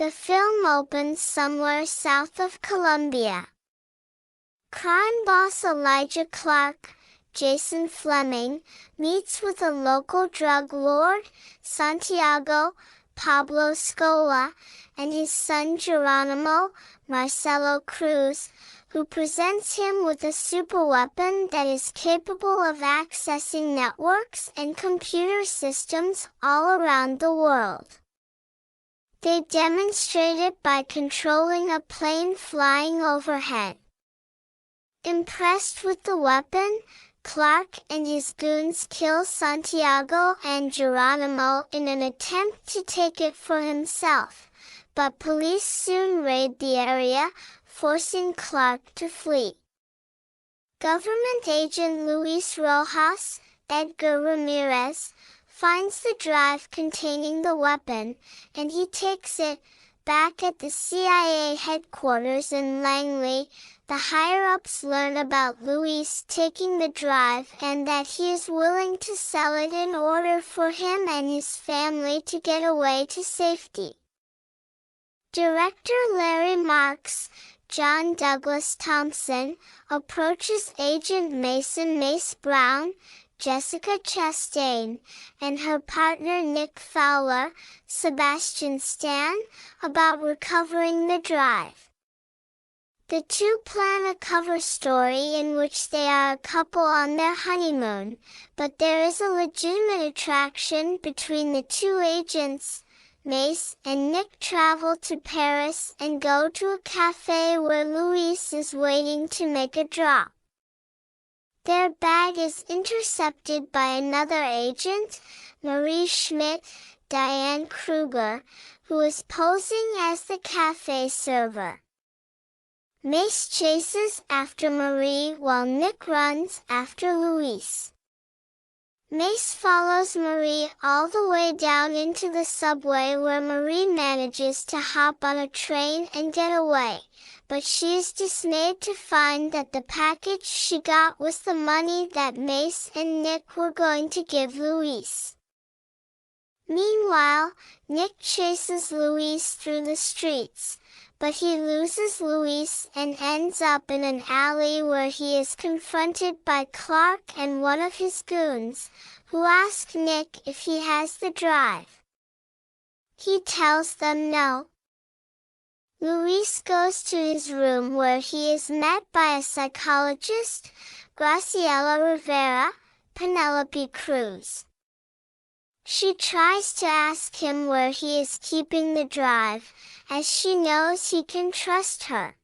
The film opens somewhere south of Colombia. Crime boss Elijah Clark, Jason Fleming, meets with a local drug lord, Santiago, Pablo Scola, and his son Geronimo, Marcelo Cruz, who presents him with a superweapon that is capable of accessing networks and computer systems all around the world. They demonstrate it by controlling a plane flying overhead. Impressed with the weapon, Clark and his goons kill Santiago and Geronimo in an attempt to take it for himself, but police soon raid the area, forcing Clark to flee. Government agent Luis Rojas, Edgar Ramirez, finds the drive containing the weapon, and he takes it. Back at the CIA headquarters in Langley, the higher-ups learn about Luis taking the drive and that he is willing to sell it in order for him and his family to get away to safety. Director Larry Marks, John Douglas Thompson, approaches Agent Mace Brown, Jessica Chastain, and her partner Nick Fowler, Sebastian Stan, about recovering the drive. The two plan a cover story in which they are a couple on their honeymoon, but there is a legitimate attraction between the two agents. Mace and Nick travel to Paris and go to a cafe where Luis is waiting to make a drop. Their bag is intercepted by another agent, Marie Schmidt, Diane Kruger, who is posing as the cafe server. Mace chases after Marie while Nick runs after Luis. Mace follows Marie all the way down into the subway where Marie manages to hop on a train and get away, but she is dismayed to find that the package she got was the money that Mace and Nick were going to give Luis. Meanwhile, Nick chases Luis through the streets, but he loses Luis and ends up in an alley where he is confronted by Clark and one of his goons, who ask Nick if he has the drive. He tells them no. Luis goes to his room where he is met by a psychologist, Graciela Rivera, Penelope Cruz. She tries to ask him where he is keeping the drive, as she knows he can trust her.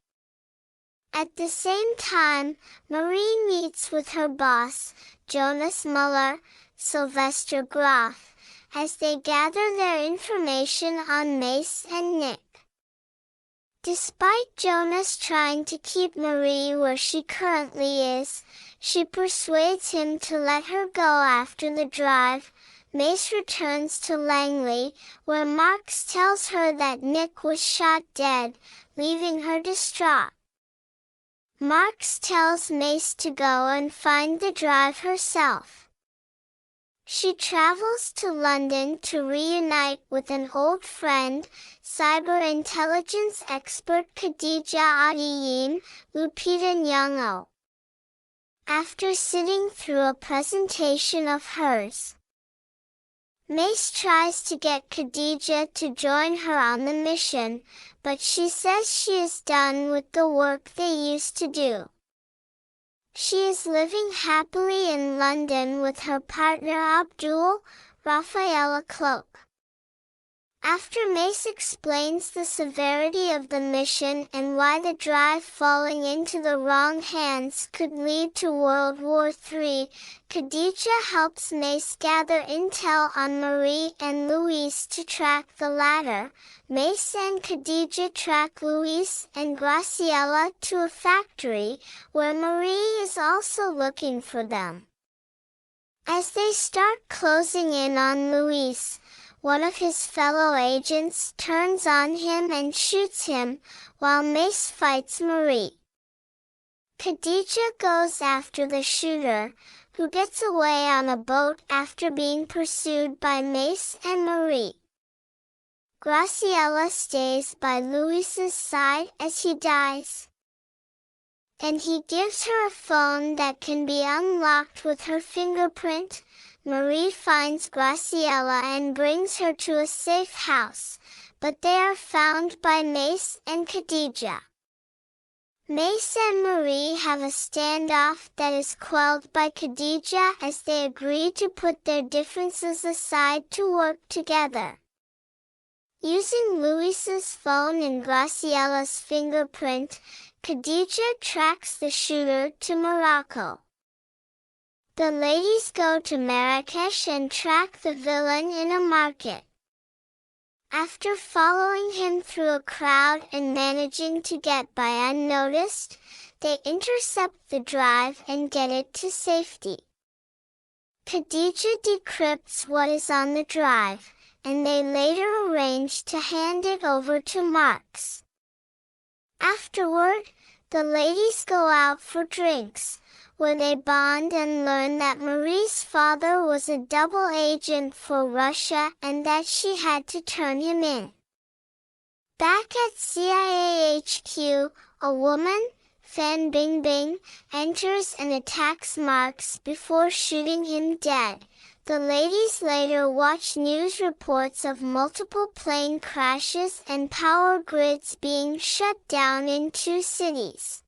At the same time, Marie meets with her boss, Jonas Muller, Sylvester Groff, as they gather their information on Mace and Nick. Despite Jonas trying to keep Marie where she currently is, she persuades him to let her go after the drive. Mace returns to Langley, where Marks tells her that Nick was shot dead, leaving her distraught. Marks tells Mace to go and find the drive herself. She travels to London to reunite with an old friend, cyber intelligence expert Khadija Adiyim, Lupita Nyong'o. After sitting through a presentation of hers, Mace tries to get Khadija to join her on the mission, but she says she is done with the work they used to do. She is living happily in London with her partner Abdul, Rafaela Cloak. After Mace explains the severity of the mission and why the drive falling into the wrong hands could lead to World War III, Khadija helps Mace gather intel on Marie and Luis to track the latter. Mace and Khadija track Luis and Graciela to a factory, where Marie is also looking for them. As they start closing in on Luis, one of his fellow agents turns on him and shoots him, while Mace fights Marie. Khadija goes after the shooter, who gets away on a boat after being pursued by Mace and Marie. Graciela stays by Luis's side as he dies. And he gives her a phone that can be unlocked with her fingerprint. Marie finds Graciela and brings her to a safe house, but they are found by Mace and Khadija. Mace and Marie have a standoff that is quelled by Khadija as they agree to put their differences aside to work together. Using Luis's phone and Graciela's fingerprint, Khadija tracks the shooter to Morocco. The ladies go to Marrakesh and track the villain in a market. After following him through a crowd and managing to get by unnoticed, they intercept the drive and get it to safety. Khadija decrypts what is on the drive, and they later arrange to hand it over to Marx. Afterward, the ladies go out for drinks, where they bond and learn that Marie's father was a double agent for Russia and that she had to turn him in. Back at CIA HQ, a woman, Fan Bingbing, enters and attacks Marx before shooting him dead. The ladies later watch news reports of multiple plane crashes and power grids being shut down in 2 cities.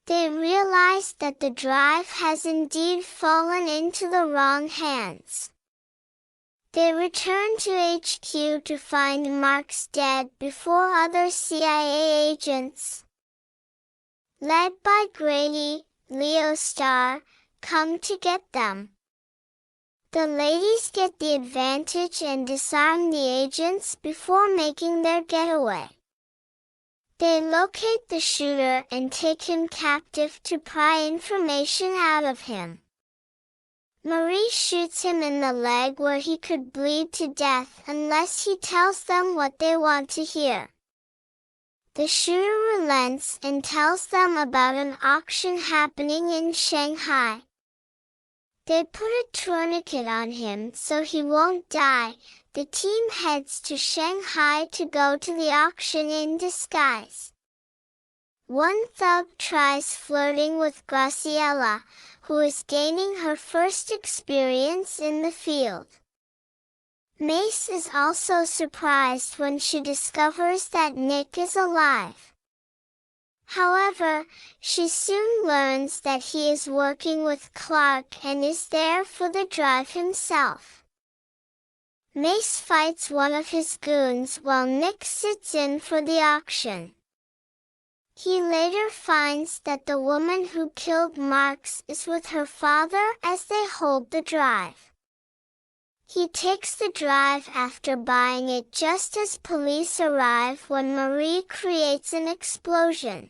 They realize that the drive has indeed fallen into the wrong hands. They return to HQ to find Marx dead before other CIA agents, led by Grady, Leo Starr, come to get them. The ladies get the advantage and disarm the agents before making their getaway. They locate the shooter and take him captive to pry information out of him. Marie shoots him in the leg where he could bleed to death unless he tells them what they want to hear. The shooter relents and tells them about an auction happening in Shanghai. They put a tourniquet on him so he won't die. The team heads to Shanghai to go to the auction in disguise. One thug tries flirting with Graciela, who is gaining her first experience in the field. Mace is also surprised when she discovers that Nick is alive. However, she soon learns that he is working with Clark and is there for the drive himself. Mace fights one of his goons while Nick sits in for the auction. He later finds that the woman who killed Marx is with her father as they hold the drive. He takes the drive after buying it just as police arrive when Marie creates an explosion.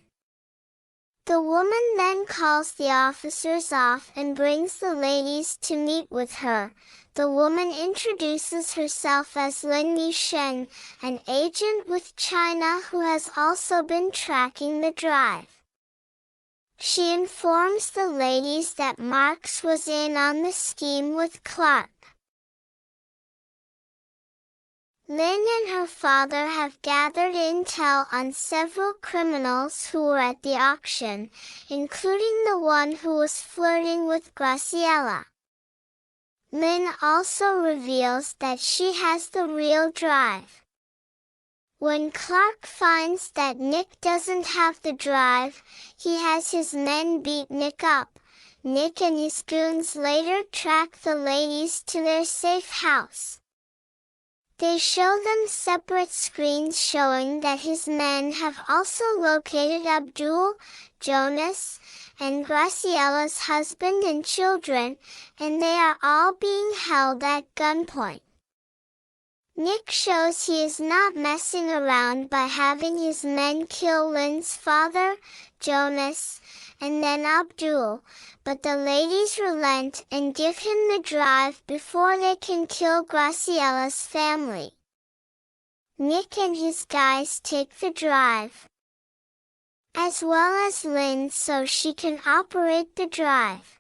The woman then calls the officers off and brings the ladies to meet with her. The woman introduces herself as Lin Yisheng, an agent with China who has also been tracking the drive. She informs the ladies that Marx was in on the scheme with Clark. Lin and her father have gathered intel on several criminals who were at the auction, including the one who was flirting with Graciela. Lin also reveals that she has the real drive. When Clark finds that Nick doesn't have the drive, he has his men beat Nick up. Nick and his goons later track the ladies to their safe house. They show them separate screens showing that his men have also located Abdul, Jonas, and Graciela's husband and children, and they are all being held at gunpoint. Nick shows he is not messing around by having his men kill Lin's father, Jonas, and then Abdul, but the ladies relent and give him the drive before they can kill Graciela's family. Nick and his guys take the drive, as well as Lin, so she can operate the drive.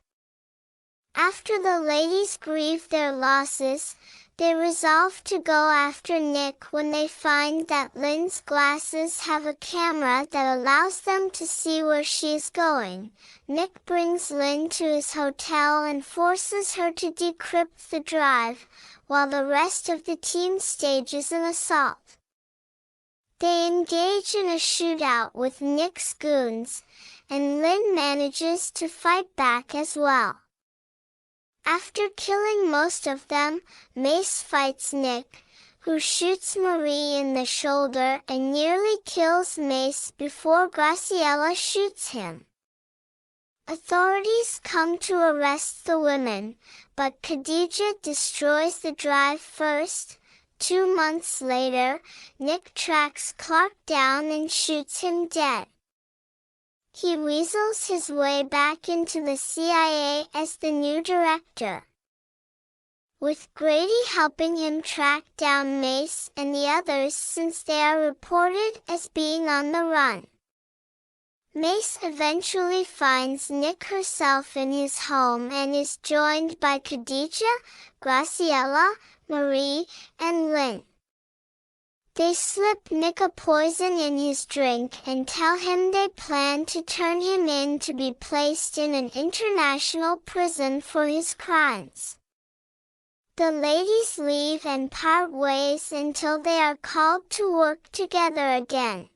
After the ladies grieve their losses, They resolve to go after Nick when they find that Lynn's glasses have a camera that allows them to see where she's going. Nick brings Lynn to his hotel and forces her to decrypt the drive, while the rest of the team stages an assault. They engage in a shootout with Nick's goons, and Lynn manages to fight back as well. After killing most of them, Mace fights Nick, who shoots Marie in the shoulder and nearly kills Mace before Graciela shoots him. Authorities come to arrest the women, but Khadija destroys the drive first. 2 months later, Nick tracks Clark down and shoots him dead. He weasels his way back into the CIA as the new director, with Grady helping him track down Mace and the others since they are reported as being on the run. Mace eventually finds Nick herself in his home and is joined by Khadija, Graciela, Marie, and Lynn. They slip Nick a poison in his drink and tell him they plan to turn him in to be placed in an international prison for his crimes. The ladies leave and part ways until they are called to work together again.